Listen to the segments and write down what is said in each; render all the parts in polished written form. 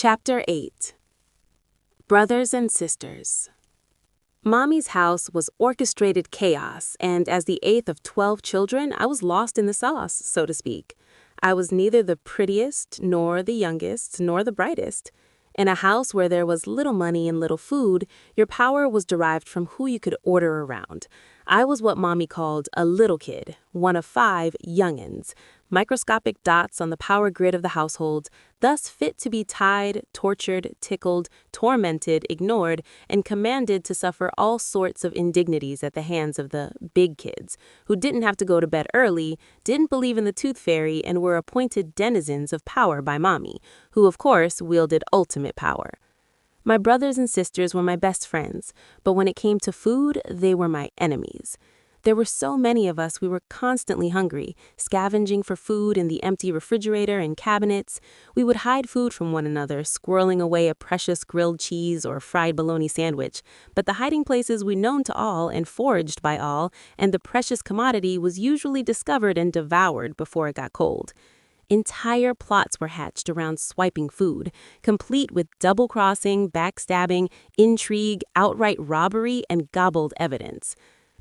Chapter 8. Brothers and Sisters. Mommy's house was orchestrated chaos, and as the eighth of 12 children, I was lost in the sauce, so to speak. I was neither the prettiest, nor the youngest, nor the brightest. In a house where there was little money and little food, your power was derived from who you could order around. I was what Mommy called a little kid, one of 5 youngins, microscopic dots on the power grid of the household, thus fit to be tied, tortured, tickled, tormented, ignored, and commanded to suffer all sorts of indignities at the hands of the big kids, who didn't have to go to bed early, didn't believe in the tooth fairy, and were appointed denizens of power by Mommy, who of course wielded ultimate power. My brothers and sisters were my best friends, but when it came to food, they were my enemies. There were so many of us we were constantly hungry, scavenging for food in the empty refrigerator and cabinets. We would hide food from one another, squirreling away a precious grilled cheese or fried bologna sandwich. But the hiding places were known to all and foraged by all, and the precious commodity was usually discovered and devoured before it got cold. Entire plots were hatched around swiping food, complete with double-crossing, backstabbing, intrigue, outright robbery, and gobbled evidence.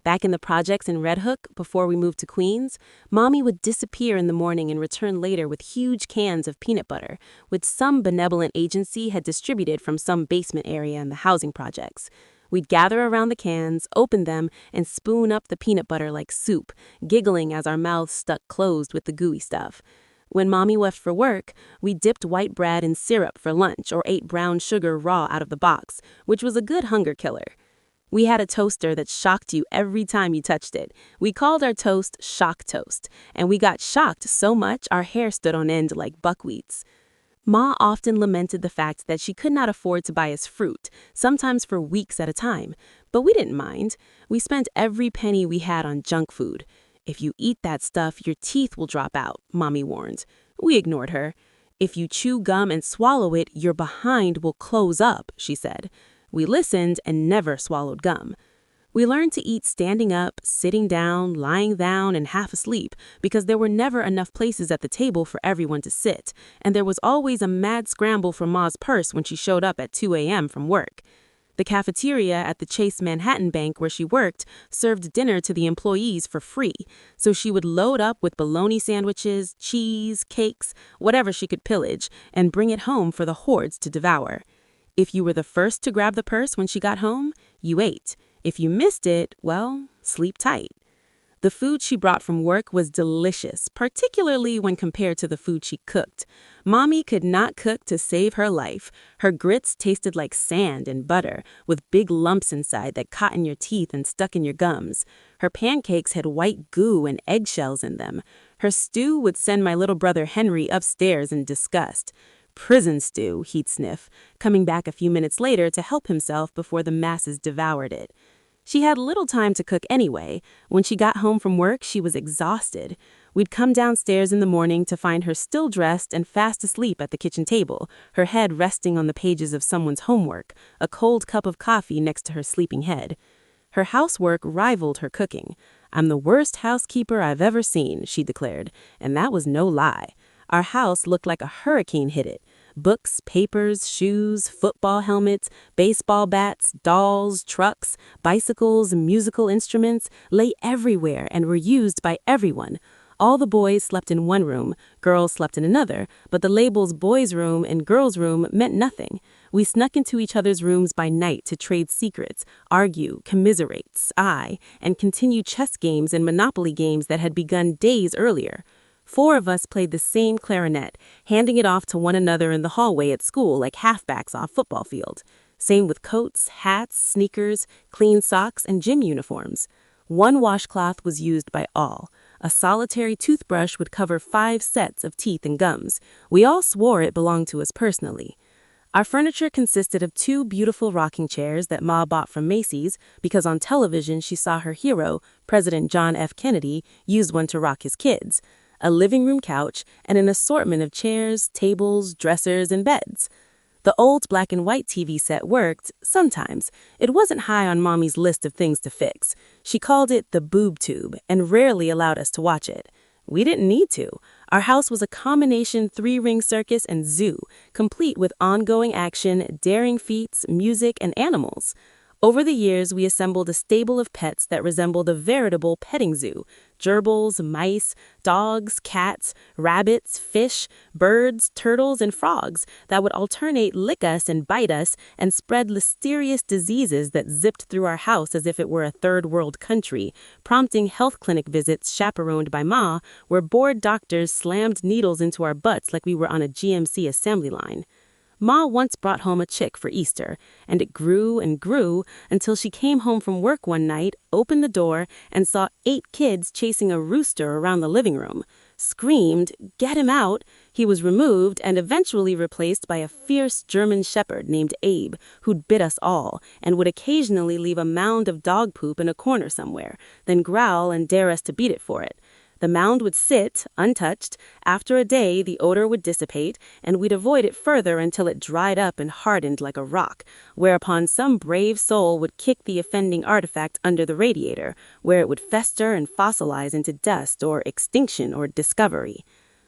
Back in the projects in Red Hook, before we moved to Queens, Mommy would disappear in the morning and return later with huge cans of peanut butter, which some benevolent agency had distributed from some basement area in the housing projects. We'd gather around the cans, open them, and spoon up the peanut butter like soup, giggling as our mouths stuck closed with the gooey stuff. When Mommy left for work, we dipped white bread in syrup for lunch or ate brown sugar raw out of the box, which was a good hunger killer. We had a toaster that shocked you every time you touched it. We called our toast Shock Toast, and we got shocked so much our hair stood on end like buckwheats. Ma often lamented the fact that she could not afford to buy us fruit, sometimes for weeks at a time, but we didn't mind. We spent every penny we had on junk food. If you eat that stuff, your teeth will drop out, Mommy warned. We ignored her. If you chew gum and swallow it, your behind will close up, she said. We listened and never swallowed gum. We learned to eat standing up, sitting down, lying down, and half asleep because there were never enough places at the table for everyone to sit, and there was always a mad scramble for Ma's purse when she showed up at 2 a.m. from work. The cafeteria at the Chase Manhattan Bank where she worked served dinner to the employees for free, so she would load up with bologna sandwiches, cheese, cakes, whatever she could pillage, and bring it home for the hordes to devour. If you were the first to grab the purse when she got home, you ate. If you missed it, well, sleep tight. The food she brought from work was delicious, particularly when compared to the food she cooked. Mommy could not cook to save her life. Her grits tasted like sand and butter, with big lumps inside that caught in your teeth and stuck in your gums. Her pancakes had white goo and eggshells in them. Her stew would send my little brother Henry upstairs in disgust. Prison stew, he'd sniff, coming back a few minutes later to help himself before the masses devoured it. She had little time to cook anyway. When she got home from work, she was exhausted. We'd come downstairs in the morning to find her still dressed and fast asleep at the kitchen table, her head resting on the pages of someone's homework, a cold cup of coffee next to her sleeping head. Her housework rivaled her cooking. "I'm the worst housekeeper I've ever seen," she declared, and that was no lie. Our house looked like a hurricane hit it. Books, papers, shoes, football helmets, baseball bats, dolls, trucks, bicycles, musical instruments lay everywhere and were used by everyone. All the boys slept in one room, girls slept in another, but the labels boys' room and girls' room meant nothing. We snuck into each other's rooms by night to trade secrets, argue, commiserate, sigh, and continue chess games and Monopoly games that had begun days earlier. 4 of us played the same clarinet, handing it off to one another in the hallway at school like halfbacks off football field. Same with coats, hats, sneakers, clean socks, and gym uniforms. One washcloth was used by all. A solitary toothbrush would cover 5 sets of teeth and gums. We all swore it belonged to us personally. Our furniture consisted of 2 beautiful rocking chairs that Ma bought from Macy's because on television she saw her hero, President John F. Kennedy, use one to rock his kids, a living room couch, and an assortment of chairs, tables, dressers, and beds. The old black and white TV set worked, sometimes. It wasn't high on Mommy's list of things to fix. She called it the boob tube and rarely allowed us to watch it. We didn't need to. Our house was a combination three-ring circus and zoo, complete with ongoing action, daring feats, music, and animals. Over the years, we assembled a stable of pets that resembled a veritable petting zoo. Gerbils, mice, dogs, cats, rabbits, fish, birds, turtles, and frogs that would alternate lick us and bite us and spread mysterious diseases that zipped through our house as if it were a third world country, prompting health clinic visits chaperoned by Ma, where bored doctors slammed needles into our butts like we were on a GMC assembly line. Ma once brought home a chick for Easter, and it grew and grew until she came home from work one night, opened the door, and saw 8 kids chasing a rooster around the living room. Screamed, "Get him out!" He was removed and eventually replaced by a fierce German shepherd named Abe, who'd bit us all, and would occasionally leave a mound of dog poop in a corner somewhere, then growl and dare us to beat it for it. The mound would sit, untouched. After a day, the odor would dissipate, and we'd avoid it further until it dried up and hardened like a rock, whereupon some brave soul would kick the offending artifact under the radiator, where it would fester and fossilize into dust or extinction or discovery.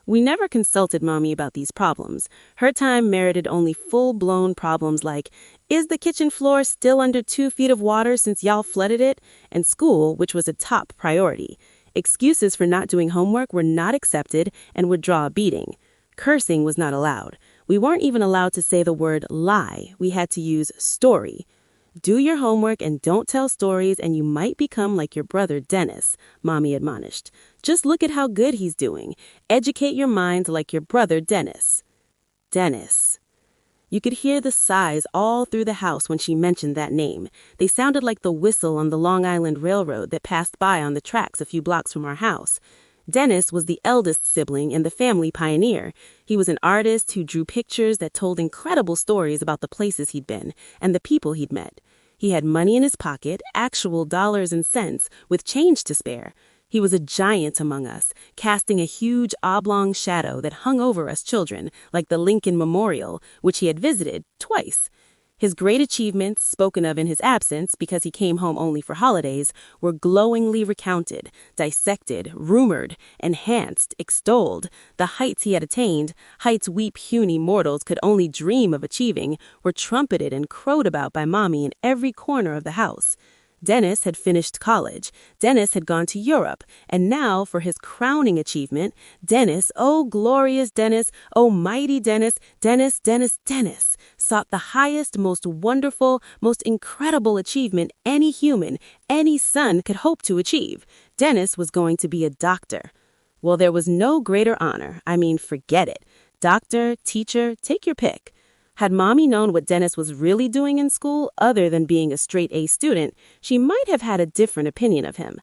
We never consulted Mommy about these problems. Her time merited only full-blown problems like, is the kitchen floor still under 2 feet of water since y'all flooded it? And school, which was a top priority. Excuses for not doing homework were not accepted and would draw a beating. Cursing was not allowed. We weren't even allowed to say the word lie. We had to use story. Do your homework and don't tell stories and you might become like your brother Dennis, Mommy admonished. Just look at how good he's doing. Educate your mind like your brother Dennis. Dennis. You could hear the sighs all through the house when she mentioned that name. They sounded like the whistle on the Long Island Railroad that passed by on the tracks a few blocks from our house. Dennis was the eldest sibling and the family pioneer. He was an artist who drew pictures that told incredible stories about the places he'd been and the people he'd met. He had money in his pocket, actual dollars and cents, with change to spare. He was a giant among us, casting a huge oblong shadow that hung over us children, like the Lincoln Memorial, which he had visited twice. His great achievements, spoken of in his absence because he came home only for holidays, were glowingly recounted, dissected, rumored, enhanced, extolled. The heights he had attained, heights we puny mortals could only dream of achieving, were trumpeted and crowed about by Mommy in every corner of the house. Dennis had finished college. Dennis had gone to Europe. And now, for his crowning achievement, Dennis, oh glorious Dennis, oh mighty Dennis, Dennis, sought the highest, most wonderful, most incredible achievement any human, any son could hope to achieve. Dennis was going to be a doctor. Well, there was no greater honor. I mean, forget it. Doctor, teacher, take your pick. Had Mommy known what Dennis was really doing in school, other than being a straight-A student, she might have had a different opinion of him.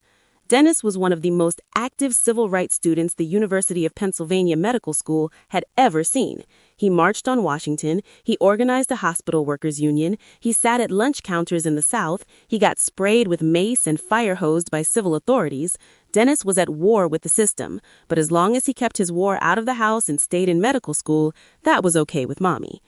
Dennis was one of the most active civil rights students the University of Pennsylvania Medical School had ever seen. He marched on Washington, he organized a hospital workers' union, he sat at lunch counters in the South, he got sprayed with mace and fire-hosed by civil authorities. Dennis was at war with the system, but as long as he kept his war out of the house and stayed in medical school, that was okay with Mommy.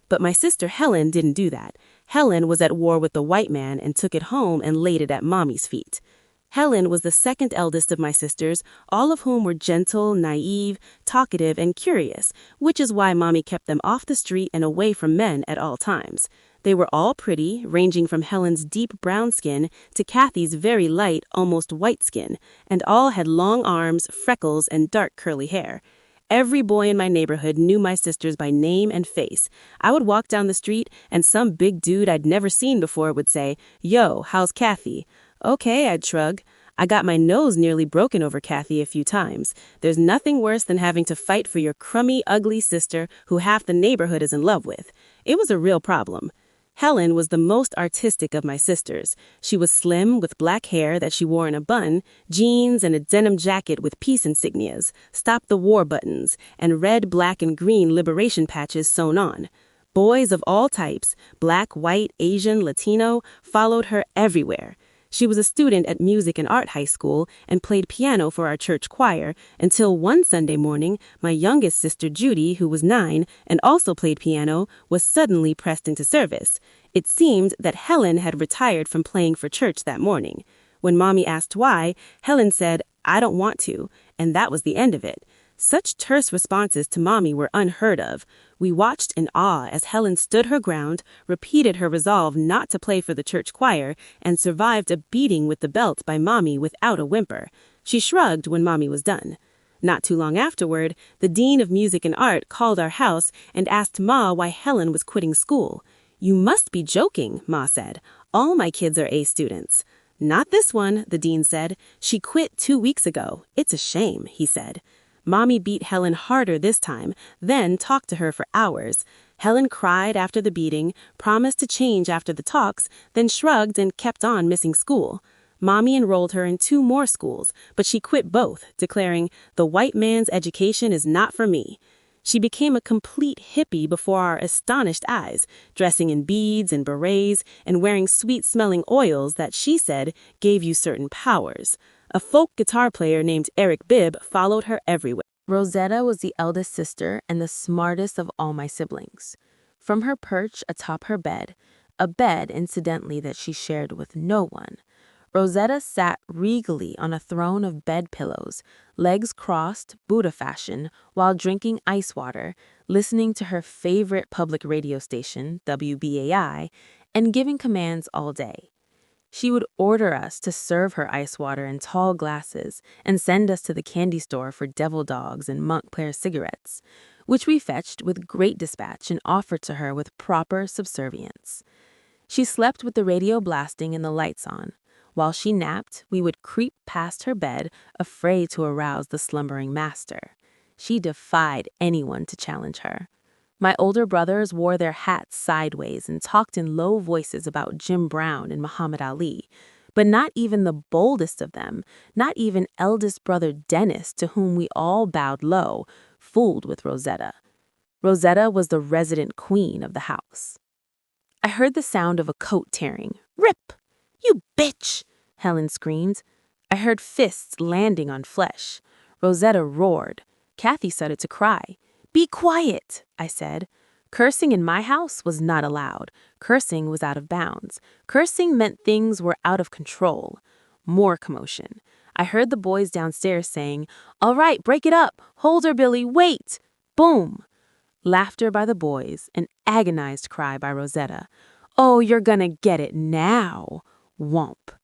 But my sister Helen didn't do that. Helen was at war with the white man and took it home and laid it at Mommy's feet. Helen was the second eldest of my sisters, all of whom were gentle, naive, talkative, and curious, which is why Mommy kept them off the street and away from men at all times. They were all pretty, ranging from Helen's deep brown skin to Kathy's very light, almost white skin, and all had long arms, freckles, and dark curly hair. Every boy in my neighborhood knew my sisters by name and face. I would walk down the street and some big dude I'd never seen before would say, "Yo, how's Kathy?" "Okay," I'd shrug. I got my nose nearly broken over Kathy a few times. There's nothing worse than having to fight for your crummy, ugly sister who half the neighborhood is in love with. It was a real problem. Helen was the most artistic of my sisters. She was slim with black hair that she wore in a bun, jeans and a denim jacket with peace insignias, stop the war buttons, and red, black, and green liberation patches sewn on. Boys of all types, black, white, Asian, Latino, followed her everywhere. She was a student at Music and Art High School and played piano for our church choir until one Sunday morning, my youngest sister Judy, who was 9 and also played piano, was suddenly pressed into service. It seemed that Helen had retired from playing for church that morning. When Mommy asked why, Helen said, "I don't want to," and that was the end of it. Such terse responses to Mommy were unheard of. We watched in awe as Helen stood her ground, repeated her resolve not to play for the church choir, and survived a beating with the belt by Mommy without a whimper. She shrugged when Mommy was done. Not too long afterward, the Dean of Music and Art called our house and asked Ma why Helen was quitting school. "You must be joking," Ma said. "All my kids are A students." "Not this one," the dean said. "She quit 2 weeks ago. It's a shame," he said. Mommy beat Helen harder this time, then talked to her for hours. Helen cried after the beating, promised to change after the talks, then shrugged and kept on missing school. Mommy enrolled her in 2 more schools, but she quit both, declaring, "The white man's education is not for me." She became a complete hippie before our astonished eyes, dressing in beads and berets and wearing sweet-smelling oils that she said gave you certain powers. A folk guitar player named Eric Bibb followed her everywhere. Rosetta was the eldest sister and the smartest of all my siblings. From her perch atop her bed, a bed, incidentally, that she shared with no one, Rosetta sat regally on a throne of bed pillows, legs crossed, Buddha fashion, while drinking ice water, listening to her favorite public radio station, WBAI, and giving commands all day. She would order us to serve her ice water in tall glasses and send us to the candy store for devil dogs and Montclair cigarettes, which we fetched with great dispatch and offered to her with proper subservience. She slept with the radio blasting and the lights on. While she napped, we would creep past her bed, afraid to arouse the slumbering master. She defied anyone to challenge her. My older brothers wore their hats sideways and talked in low voices about Jim Brown and Muhammad Ali, but not even the boldest of them, not even eldest brother Dennis, to whom we all bowed low, fooled with Rosetta. Rosetta was the resident queen of the house. I heard the sound of a coat tearing. "Rip! You bitch!" Helen screamed. I heard fists landing on flesh. Rosetta roared. Kathy started to cry. "Be quiet," I said. Cursing in my house was not allowed. Cursing was out of bounds. Cursing meant things were out of control. More commotion. I heard the boys downstairs saying, "All right, break it up. Hold her, Billy. Wait." Boom. Laughter by the boys, an agonized cry by Rosetta. "Oh, you're gonna get it now." Whomp.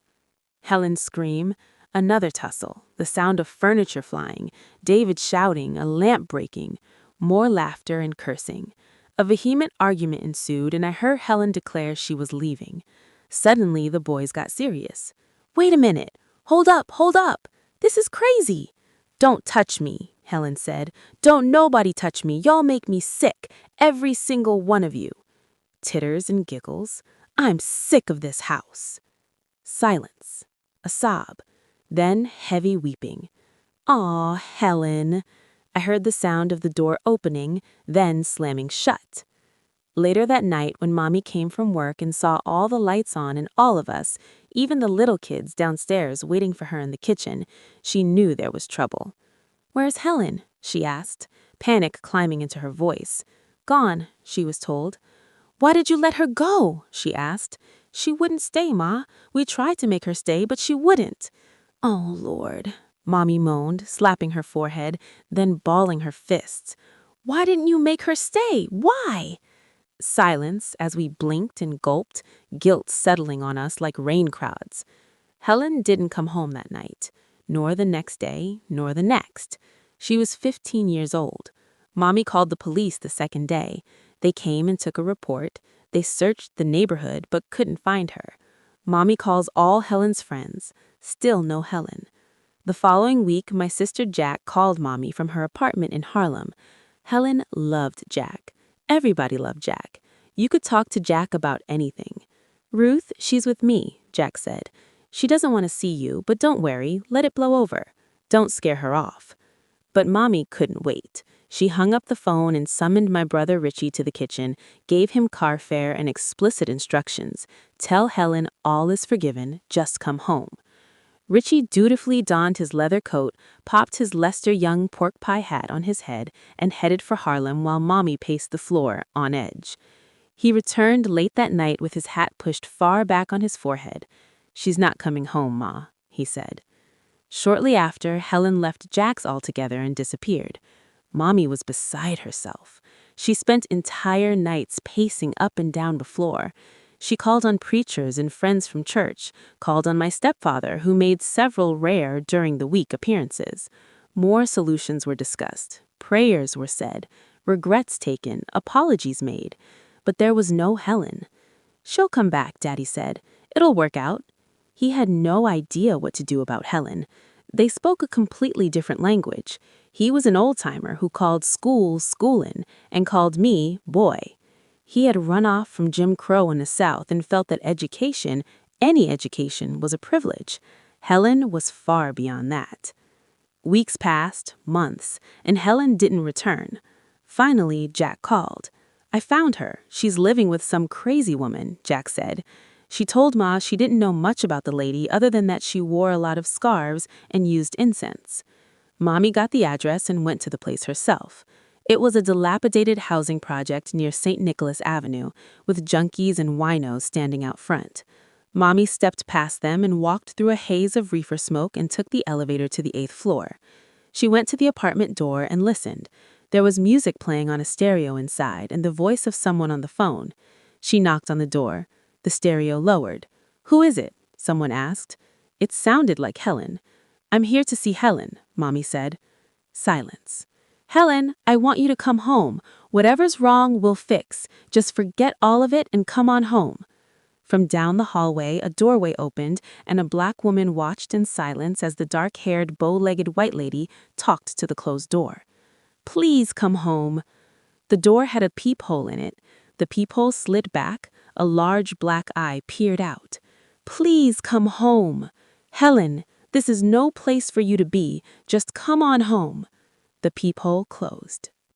Helen's scream. Another tussle. The sound of furniture flying. David shouting, a lamp breaking. More laughter and cursing. A vehement argument ensued, and I heard Helen declare she was leaving. Suddenly, the boys got serious. "Wait a minute. Hold up, hold up. This is crazy." "Don't touch me," Helen said. "Don't nobody touch me. Y'all make me sick, every single one of you." Titters and giggles. "I'm sick of this house." Silence. A sob. Then heavy weeping. "Aw, Helen." I heard the sound of the door opening, then slamming shut. Later that night, when Mommy came from work and saw all the lights on and all of us, even the little kids downstairs waiting for her in the kitchen, she knew there was trouble. "Where's Helen?" she asked, panic climbing into her voice. "Gone," she was told. "Why did you let her go?" she asked. "She wouldn't stay, Ma. We tried to make her stay, but she wouldn't." "Oh, Lord," Mommy moaned, slapping her forehead, then balling her fists. "Why didn't you make her stay? Why?" Silence as we blinked and gulped, guilt settling on us like rain clouds. Helen didn't come home that night, nor the next day, nor the next. She was 15 years old. Mommy called the police the second day. They came and took a report. They searched the neighborhood but couldn't find her. Mommy calls all Helen's friends. Still no Helen. The following week, my sister Jack called Mommy from her apartment in Harlem. Helen loved Jack. Everybody loved Jack. You could talk to Jack about anything. "Ruth, she's with me," Jack said. "She doesn't want to see you, but don't worry, let it blow over. Don't scare her off." But Mommy couldn't wait. She hung up the phone and summoned my brother Richie to the kitchen, gave him car fare and explicit instructions. "Tell Helen all is forgiven, just come home." Richie dutifully donned his leather coat, popped his Lester Young pork pie hat on his head, and headed for Harlem while Mommy paced the floor, on edge. He returned late that night with his hat pushed far back on his forehead. "She's not coming home, Ma," he said. Shortly after, Helen left Jax altogether and disappeared. Mommy was beside herself. She spent entire nights pacing up and down the floor. She called on preachers and friends from church, called on my stepfather, who made several rare during the week appearances. More solutions were discussed, prayers were said, regrets taken, apologies made. But there was no Helen. "She'll come back," Daddy said. "It'll work out." He had no idea what to do about Helen. They spoke a completely different language. He was an old-timer who called school schoolin' and called me boy. He had run off from Jim Crow in the South and felt that education, any education, was a privilege. Helen was far beyond that. Weeks passed, months, and Helen didn't return. Finally, Jack called. "I found her. She's living with some crazy woman," Jack said. She told Ma she didn't know much about the lady other than that she wore a lot of scarves and used incense. Mommy got the address and went to the place herself. It was a dilapidated housing project near St. Nicholas Avenue, with junkies and winos standing out front. Mommy stepped past them and walked through a haze of reefer smoke and took the elevator to the 8th floor. She went to the apartment door and listened. There was music playing on a stereo inside and the voice of someone on the phone. She knocked on the door. The stereo lowered. "Who is it?" someone asked. It sounded like Helen. "I'm here to see Helen," Mommy said. Silence. "Helen, I want you to come home. Whatever's wrong, we'll fix. Just forget all of it and come on home." From down the hallway, a doorway opened, and a black woman watched in silence as the dark-haired, bow-legged white lady talked to the closed door. "Please come home." The door had a peephole in it. The peephole slid back. A large black eye peered out. "Please come home. Helen, this is no place for you to be. Just come on home." The peephole closed.